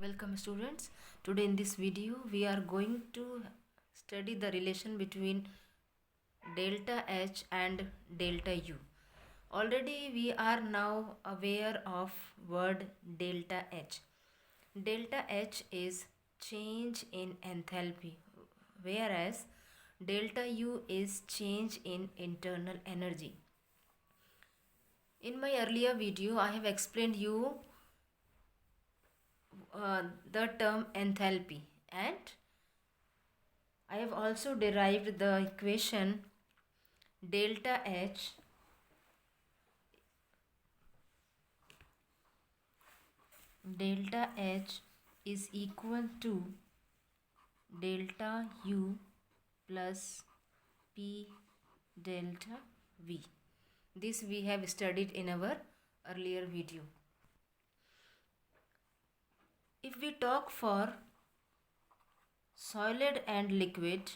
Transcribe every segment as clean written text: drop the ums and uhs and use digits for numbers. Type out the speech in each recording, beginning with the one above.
Welcome students. Today in this video we are going to study the relation between delta H and delta U. Already we are now aware of word delta H. Delta H is change in enthalpy, whereas delta U is change in internal energy. In my earlier video I have explained you the term enthalpy, and I have also derived the equation delta H is equal to delta U plus P delta V. This we have studied in our earlier video. If we talk for solid and liquid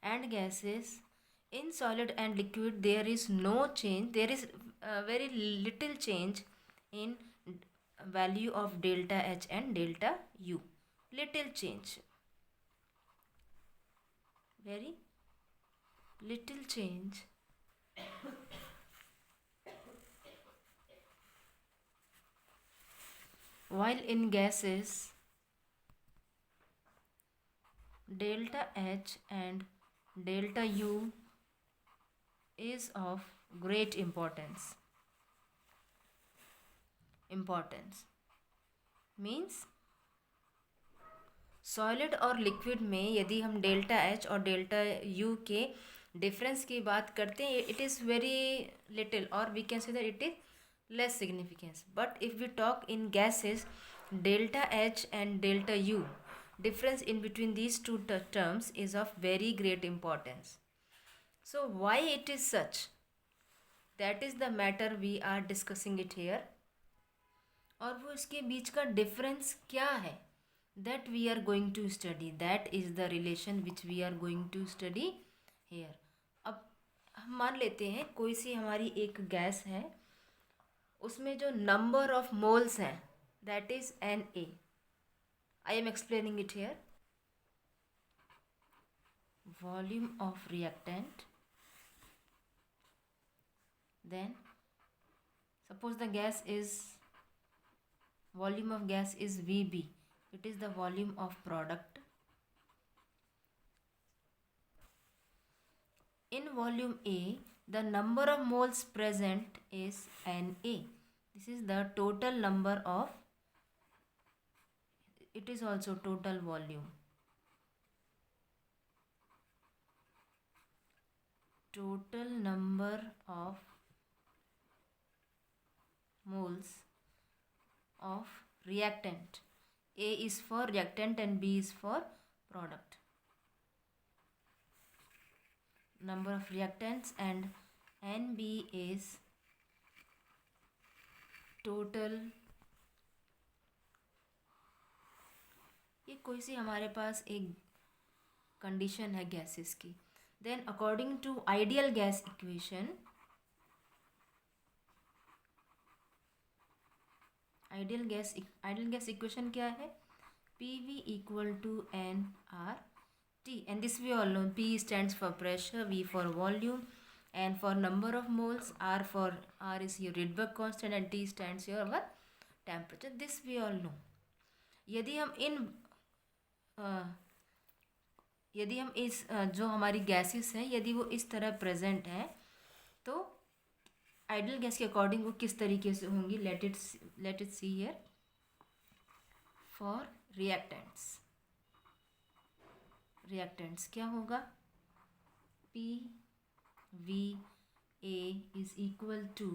and gases, in solid and liquid there is no change, there is very little change in value of delta H and delta U. Little change, very little change. While in gases, delta H and delta U is of great importance. Means solid और liquid में यदि हम delta H और delta U के difference की बात करते हैं, इट इज़ वेरी लिटिल, और we can say that it is less significance. But if we talk in gases, delta H and delta U, difference in between these two terms is of very great importance. So why it is such? That is the matter we are discussing it here. और वो इसके बीच का difference क्या है, that we are going to study. That is the relation which we are going to study here. अब हम मान लेते हैं कोई सी हमारी एक गैस है, उसमें जो नंबर ऑफ मोल्स हैं that is Na. I am explaining it here. Volume of reactant. Then suppose the gas is, volume of gas is Vb. It is the volume of product. In volume A, the number of moles present is Na. This is the total number of, it is also total volume. Total number of moles of reactant. A is for reactant and B is for product. Number of reactants, and Nb is total. ये कोई सी हमारे पास एक condition है gases की. Then according to ideal gas equation, ideal gas equation क्या है? PV equal to nRT, and this we all know. P stands for pressure, V for volume, and for number of moles, R is your Rydberg constant, and T stands for our temperature. This we all know. यदि हम इस जो हमारी gases हैं, यदि वो इस तरह प्रेजेंट हैं, तो आइडियल गैस के अकॉर्डिंग वो किस तरीके से होंगी. Let it see here. For reactants क्या होगा? PVA is equal to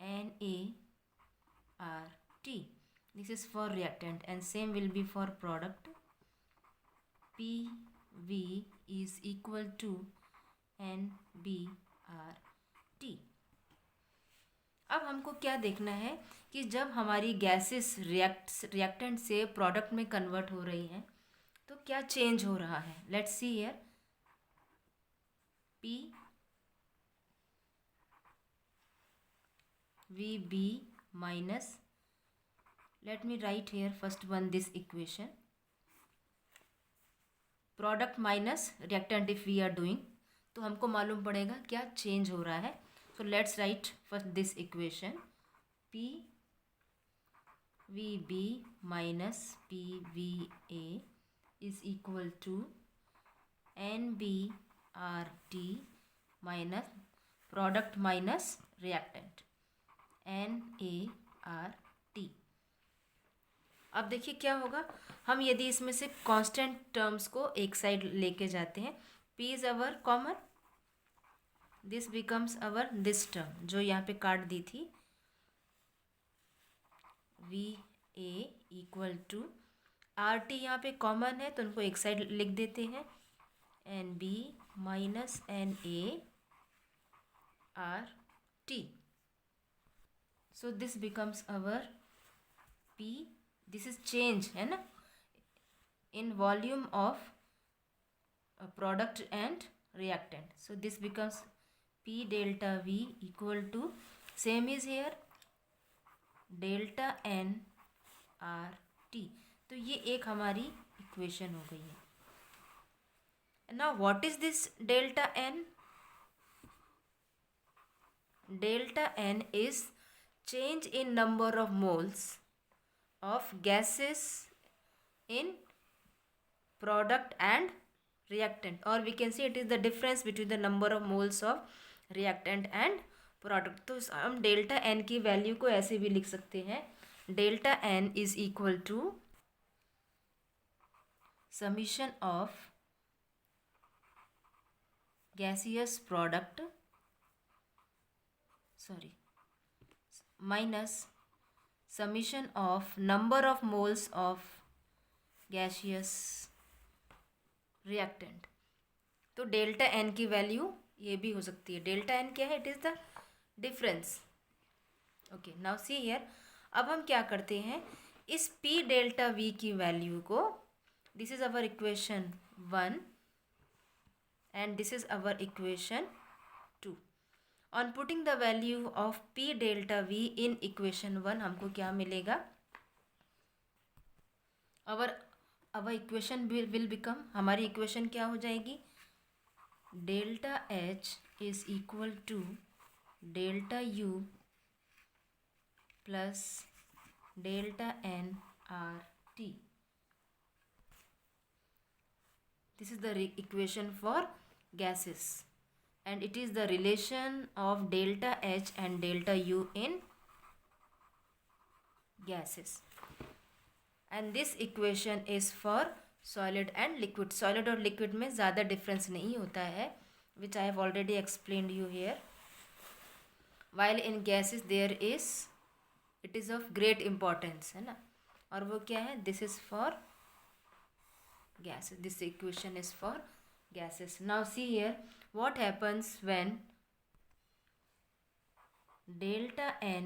NaRT. This is for reactant, and same will be for product. PV is equal to NBRT. अब हमको क्या देखना है कि जब हमारी गैसेस रिएक्टेंट से प्रोडक्ट में कन्वर्ट हो रही हैं, तो क्या चेंज हो रहा है. Let's see here. PVB minus, let me write here first one this equation, product minus reactant if we are doing, तो हमको मालूम पड़ेगा क्या चेंज हो रहा है. So let's write first this equation, PVB minus PVA is equal to NBRT minus product minus reactant, NART. अब देखिए क्या होगा, हम यदि इसमें से कांस्टेंट टर्म्स को एक साइड लेके जाते हैं, P is our common, this becomes our this term जो यहाँ पे काट दी थी, VA इक्वल टू RT यहाँ पे कॉमन है तो उनको एक साइड लिख देते हैं, NB minus NART. So this becomes our P, this is change है ना in volume of a product and reactant. So this becomes P delta V equal to, same is here, delta N RT. तो ये एक हमारी equation हो गई है. Now what is this delta N? Delta N is change in number of moles of gases in product and reactant, or we can say it is the difference between the number of moles of reactant and product. तो हम delta N की value को ऐसे भी लिख सकते हैं, delta N is equal to summation of gaseous product, minus summation of number of moles of gaseous reactant. तो डेल्टा एन की वैल्यू ये भी हो सकती है. डेल्टा एन क्या है? It is the difference. Okay, now see here. अब हम क्या करते हैं, इस पी डेल्टा वी की वैल्यू को, this is our equation 1 and this is our equation 2. On putting the value of P delta V in equation 1, हमको क्या मिलेगा? our equation will become, हमारी equation क्या हो जाएगी? Delta H is equal to delta U plus delta N RT. This is the equation for gases, and it is the relation of delta H and delta U in gases, and this equation is for solid and liquid. Solid और liquid में ज़्यादा difference नहीं होता है, which I have already explained you here. While in gases there is, it is of great importance, है ना. और वो क्या है? This is for gases. This equation is for gases. Now see here, what happens when delta n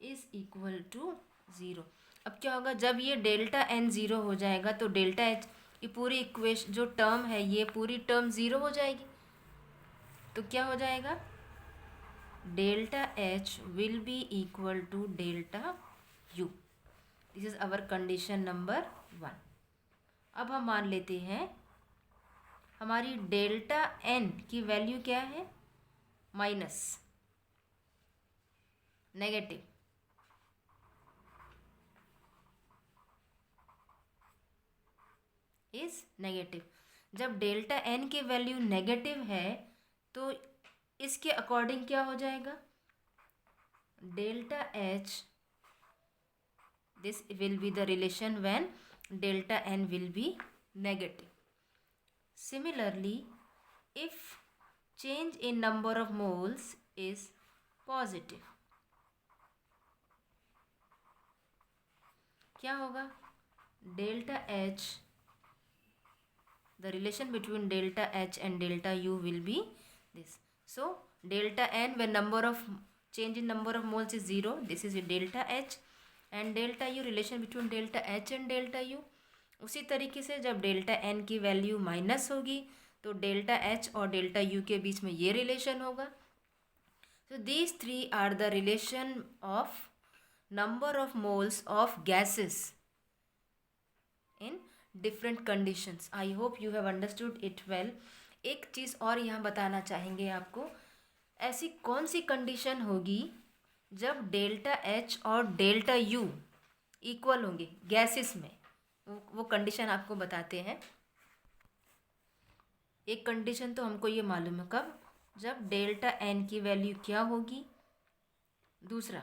is equal to 0. अब क्या होगा, जब ये डेल्टा n 0 हो जाएगा तो डेल्टा h की पूरी इक्वेशन जो टर्म है, ये पूरी टर्म 0 हो जाएगी. तो क्या हो जाएगा, delta h will be equal to delta u. This is our condition number 1. अब हम मान लेते हैं हमारी डेल्टा एन की वैल्यू क्या है, माइनस, नेगेटिव. Is negative. जब डेल्टा एन की वैल्यू नेगेटिव है तो इसके अकॉर्डिंग क्या हो जाएगा, delta H, this will be the relation when delta n will be negative. Similarly, if change in number of moles is positive, क्या होगा, delta h, the relation between delta h and delta u will be this. So delta n, when number of change in number of moles is 0, this is delta h, and delta you, relation between delta H and delta you. उसी तरीके से जब delta N की value minus होगी तो delta H और delta U के बीच में ये रिलेशन होगा. So these three are the relation of number of moles of gases in different conditions. I hope you have understood it well. एक चीज़ और यहाँ बताना चाहेंगे आपको, ऐसी कौन सी कंडीशन होगी जब डेल्टा एच और डेल्टा यू इक्वल होंगे गैसेस में, वो कंडीशन आपको बताते हैं. एक कंडीशन तो हमको ये मालूम है, कब? जब डेल्टा एन की वैल्यू क्या होगी. दूसरा,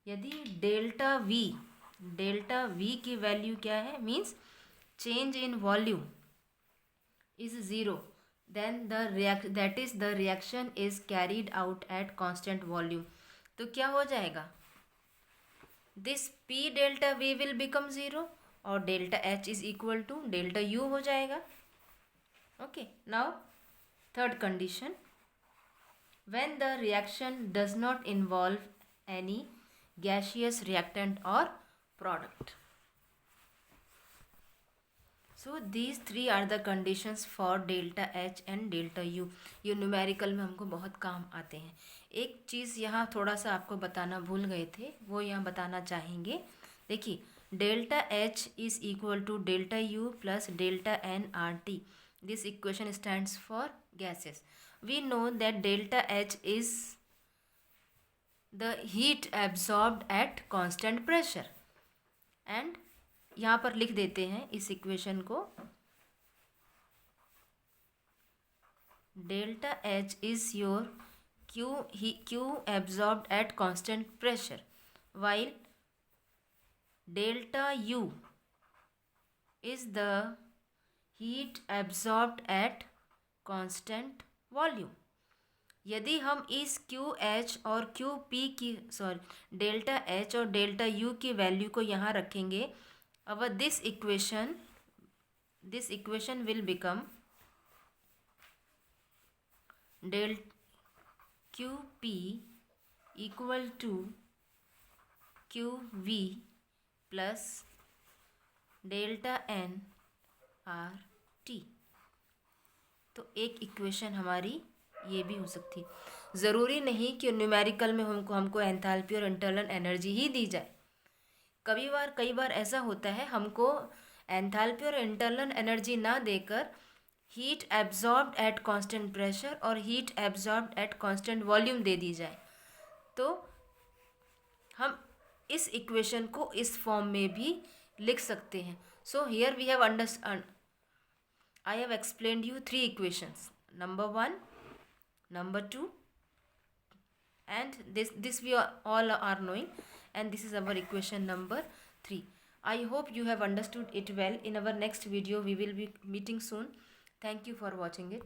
यदि डेल्टा वी की वैल्यू क्या है, means change in volume is zero, then the reaction is carried out at constant volume. तो क्या हो जाएगा, this P delta V will become zero और delta H is equal to delta U हो जाएगा. Okay, now third condition, when the reaction does not involve any gaseous reactant or product. So these three are the conditions for delta H and delta U. ये numerical में हमको बहुत काम आते हैं. एक चीज़ यहाँ थोड़ा सा आपको बताना भूल गए थे, वो यहाँ बताना चाहेंगे. देखिए, delta H is equal to delta U plus delta nRT. This equation stands for gases. We know that delta H is the heat absorbed at constant pressure. And यहाँ पर लिख देते हैं इस इक्वेशन को, delta H is your Q absorbed at constant pressure, while delta U is the heat absorbed at constant volume. यदि हम इस क्यू एच और क्यू पी की डेल्टा एच और डेल्टा यू की वैल्यू को यहाँ रखेंगे, अब this equation will become del Q P equal to Q V plus delta N R T. तो एक इक्वेशन हमारी ये भी हो सकती. ज़रूरी नहीं कि न्यूमेरिकल में हमको एंथैल्पी और इंटरनल एनर्जी ही दी जाए. कई बार ऐसा होता है, हमको एंथैल्पी और इंटरनल एनर्जी ना देकर heat absorbed at constant pressure और heat absorbed at constant volume दे दी जाए, तो हम इस इक्वेशन को इस फॉर्म में भी लिख सकते हैं. So here we have I have explained you three equations, number 1, number 2, and this we all are knowing, and this is our equation number 3. I hope you have understood it well. In our next video we will be meeting soon. Thank you for watching it.